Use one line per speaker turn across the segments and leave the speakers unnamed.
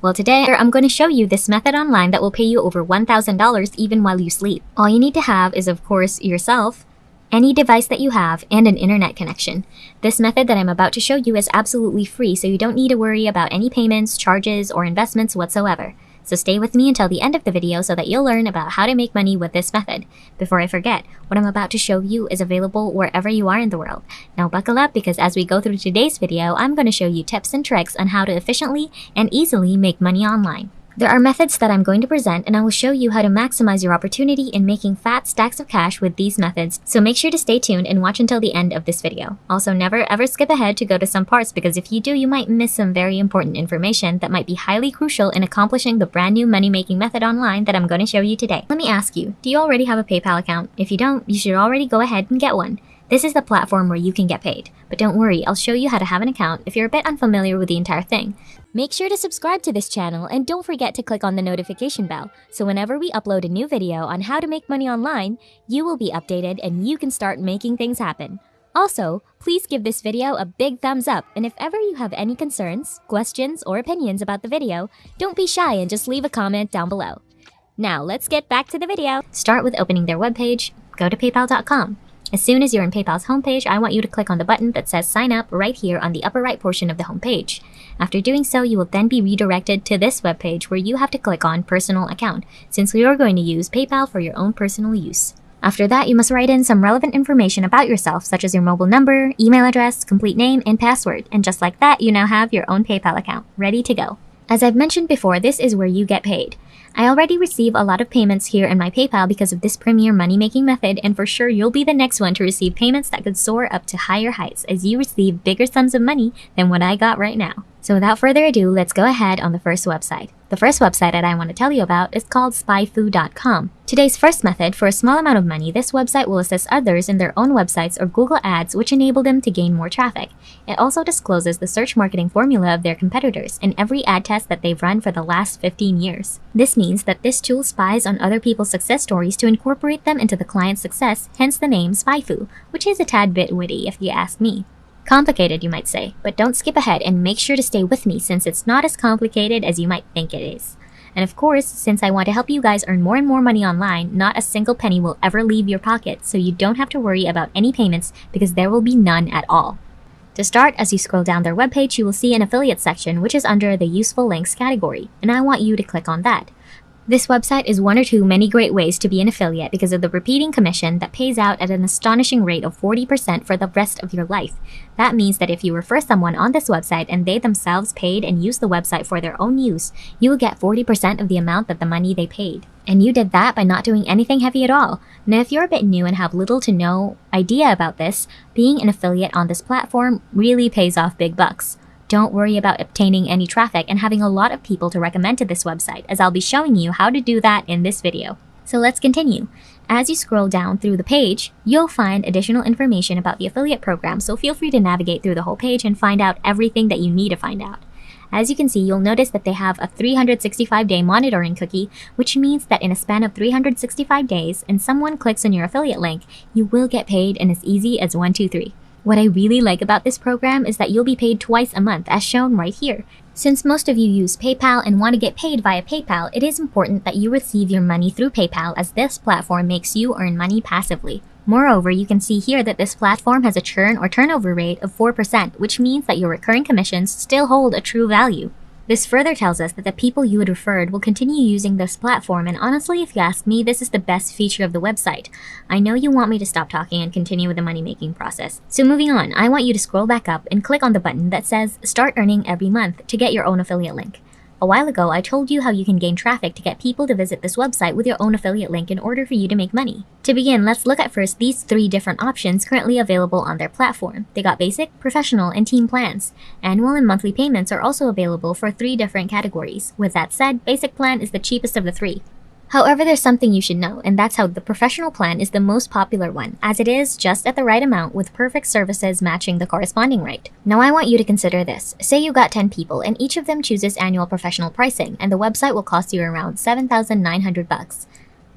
Well, today I'm going to show you this method online that will pay you over $1,000 even while you sleep. All you need to have is, of course, yourself, any device that you have, and an internet connection. This method that I'm about to show you is absolutely free, so you don't need to worry about any payments, charges, or investments whatsoever. So stay with me until the end of the video so that you'll learn about how to make money with this method. Before I forget, what I'm about to show you is available wherever you are in the world. Now buckle up, because as we go through today's video, I'm going to show you tips and tricks on how to efficiently and easily make money online. There are methods that I'm going to present, and I will show you how to maximize your opportunity in making fat stacks of cash with these methods, so make sure to stay tuned and watch until the end of this video. Also, never ever skip ahead to go to some parts, because if you do, you might miss some very important information that might be highly crucial in accomplishing the brand new money-making method online that I'm going to show you today. Let me ask you, do you already have a PayPal account? If you don't, you should already go ahead and get one. This is the platform where you can get paid. But don't worry, I'll show you how to have an account if you're a bit unfamiliar with the entire thing. Make sure to subscribe to this channel and don't forget to click on the notification bell, so whenever we upload a new video on how to make money online, you will be updated and you can start making things happen. Also, please give this video a big thumbs up, and if ever you have any concerns, questions, or opinions about the video, don't be shy and just leave a comment down below. Now, let's get back to the video. Start with opening their webpage. Go to paypal.com. As soon as you're in PayPal's homepage, I want you to click on the button that says sign up right here on the upper right portion of the homepage. After doing so, you will then be redirected to this webpage where you have to click on personal account, since you're going to use PayPal for your own personal use. After that, you must write in some relevant information about yourself, such as your mobile number, email address, complete name, and password. And just like that, you now have your own PayPal account, ready to go. As I've mentioned before, this is where you get paid. I already receive a lot of payments here in my PayPal because of this premier money-making method, and for sure you'll be the next one to receive payments that could soar up to higher heights as you receive bigger sums of money than what I got right now. So without further ado, let's go ahead on the first website. The first website that I want to tell you about is called spyfu.com. Today's first method, for a small amount of money, this website will assist others in their own websites or Google Ads, which enable them to gain more traffic. It also discloses the search marketing formula of their competitors in every ad test that they've run for the last 15 years. This means that this tool spies on other people's success stories to incorporate them into the client's success, hence the name SpyFu, which is a tad bit witty if you ask me. Complicated, you might say, but don't skip ahead and make sure to stay with me, since it's not as complicated as you might think it is. And of course, since I want to help you guys earn more and more money online, not a single penny will ever leave your pocket, so you don't have to worry about any payments, because there will be none at all. To start, as you scroll down their webpage, you will see an affiliate section, which is under the useful links category, and I want you to click on that. This website is one or two many great ways to be an affiliate because of the repeating commission that pays out at an astonishing rate of 40% for the rest of your life. That means that if you refer someone on this website and they themselves paid and used the website for their own use, you will get 40% of the amount that the money they paid. And you did that by not doing anything heavy at all. Now, if you're a bit new and have little to no idea about this, being an affiliate on this platform really pays off big bucks. Don't worry about obtaining any traffic and having a lot of people to recommend to this website, as I'll be showing you how to do that in this video. So let's continue. As you scroll down through the page, you'll find additional information about the affiliate program, so feel free to navigate through the whole page and find out everything that you need to find out. As you can see, you'll notice that they have a 365-day monitoring cookie, which means that in a span of 365 days, and someone clicks on your affiliate link, you will get paid in as easy as 1, 2, 3. What I really like about this program is that you'll be paid twice a month, as shown right here. Since most of you use PayPal and want to get paid via PayPal, it is important that you receive your money through PayPal, as this platform makes you earn money passively. Moreover, you can see here that this platform has a churn or turnover rate of 4%, which means that your recurring commissions still hold a true value. This further tells us that the people you had referred will continue using this platform, and honestly, if you ask me, this is the best feature of the website. I know you want me to stop talking and continue with the money-making process. So moving on, I want you to scroll back up and click on the button that says Start Earning Every Month to get your own affiliate link. A while ago, I told you how you can gain traffic to get people to visit this website with your own affiliate link in order for you to make money. To begin, let's look at first these 3 different options currently available on their platform. They got basic, professional, and team plans. Annual and monthly payments are also available for 3 different categories. With that said, basic plan is the cheapest of the 3. However, there's something you should know, and that's how the professional plan is the most popular one, as it is just at the right amount with perfect services matching the corresponding rate. Now I want you to consider this. Say you got 10 people and each of them chooses annual professional pricing, and the website will cost you around $7,900.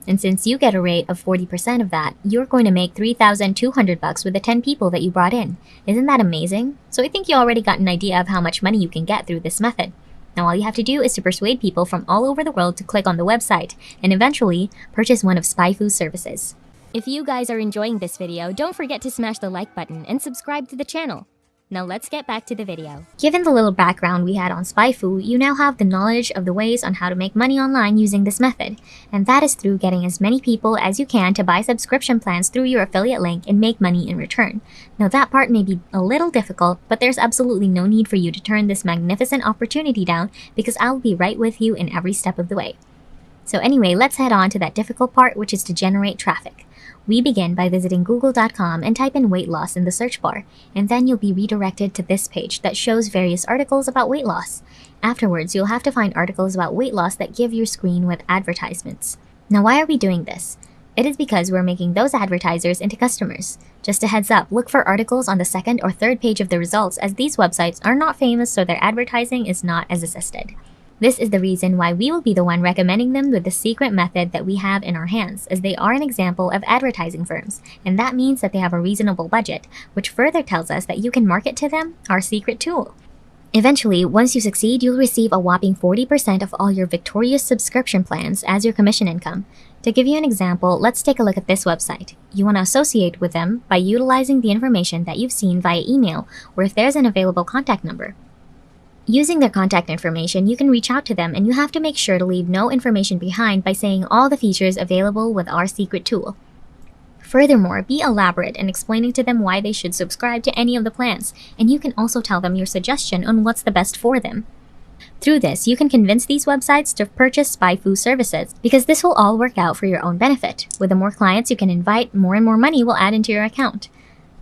And since you get a rate of 40% of that, you're going to make $3,200 with the 10 people that you brought in. Isn't that amazing? So I think you already got an idea of how much money you can get through this method. Now all you have to do is to persuade people from all over the world to click on the website and eventually purchase one of SpyFu's services. If you guys are enjoying this video, don't forget to smash the like button and subscribe to the channel. Now let's get back to the video. Given the little background we had on SpyFu, you now have the knowledge of the ways on how to make money online using this method. And that is through getting as many people as you can to buy subscription plans through your affiliate link and make money in return. Now that part may be a little difficult, but there's absolutely no need for you to turn this magnificent opportunity down because I'll be right with you in every step of the way. So anyway, let's head on to that difficult part, which is to generate traffic. We begin by visiting google.com and type in weight loss in the search bar, and then you'll be redirected to this page that shows various articles about weight loss. Afterwards, you'll have to find articles about weight loss that give your screen with advertisements. Now why are we doing this? It is because we're making those advertisers into customers. Just a heads up, look for articles on the second or third page of the results, as these websites are not famous, so their advertising is not as assisted. This is the reason why we will be the one recommending them with the secret method that we have in our hands, as they are an example of advertising firms, and that means that they have a reasonable budget, which further tells us that you can market to them our secret tool. Eventually, once you succeed, you'll receive a whopping 40% of all your victorious subscription plans as your commission income. To give you an example, let's take a look at this website. You want to associate with them by utilizing the information that you've seen via email, or if there's an available contact number. Using their contact information, you can reach out to them, and you have to make sure to leave no information behind by saying all the features available with our secret tool. Furthermore, be elaborate in explaining to them why they should subscribe to any of the plans, and you can also tell them your suggestion on what's the best for them. Through this, you can convince these websites to purchase SpyFu services, because this will all work out for your own benefit. With the more clients you can invite, more and more money will add into your account.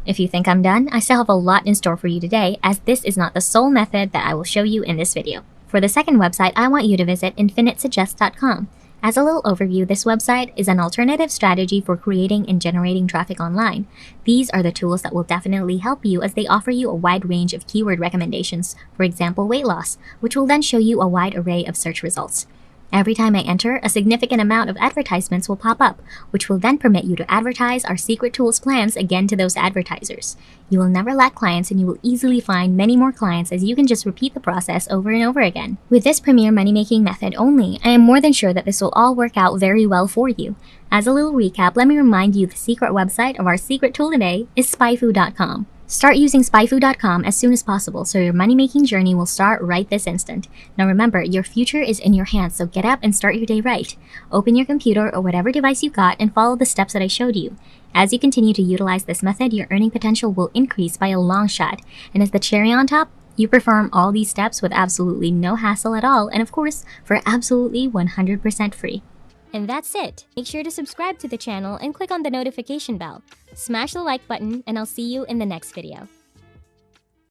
If you think I'm done, I still have a lot in store for you today, as this is not the sole method that I will show you in this video. For the second website, I want you to visit infinitesuggest.com. As a little overview, this website is an alternative strategy for creating and generating traffic online. These are the tools that will definitely help you, as they offer you a wide range of keyword recommendations, for example weight loss, which will then show you a wide array of search results. Every time I enter, a significant amount of advertisements will pop up, which will then permit you to advertise our secret tools plans again to those advertisers. You will never lack clients, and you will easily find many more clients, as you can just repeat the process over and over again. With this premier money-making method only, I am more than sure that this will all work out very well for you. As a little recap, let me remind you the secret website of our secret tool today is spyfu.com. Start using spyfu.com as soon as possible, so your money-making journey will start right this instant. Now remember, your future is in your hands, so get up and start your day right. Open your computer or whatever device you got and follow the steps that I showed you. As you continue to utilize this method, your earning potential will increase by a long shot. And as the cherry on top, you perform all these steps with absolutely no hassle at all, and of course, for absolutely 100% free. And that's it. Make sure to subscribe to the channel and click on the notification bell. Smash the like button, and I'll see you in the next video.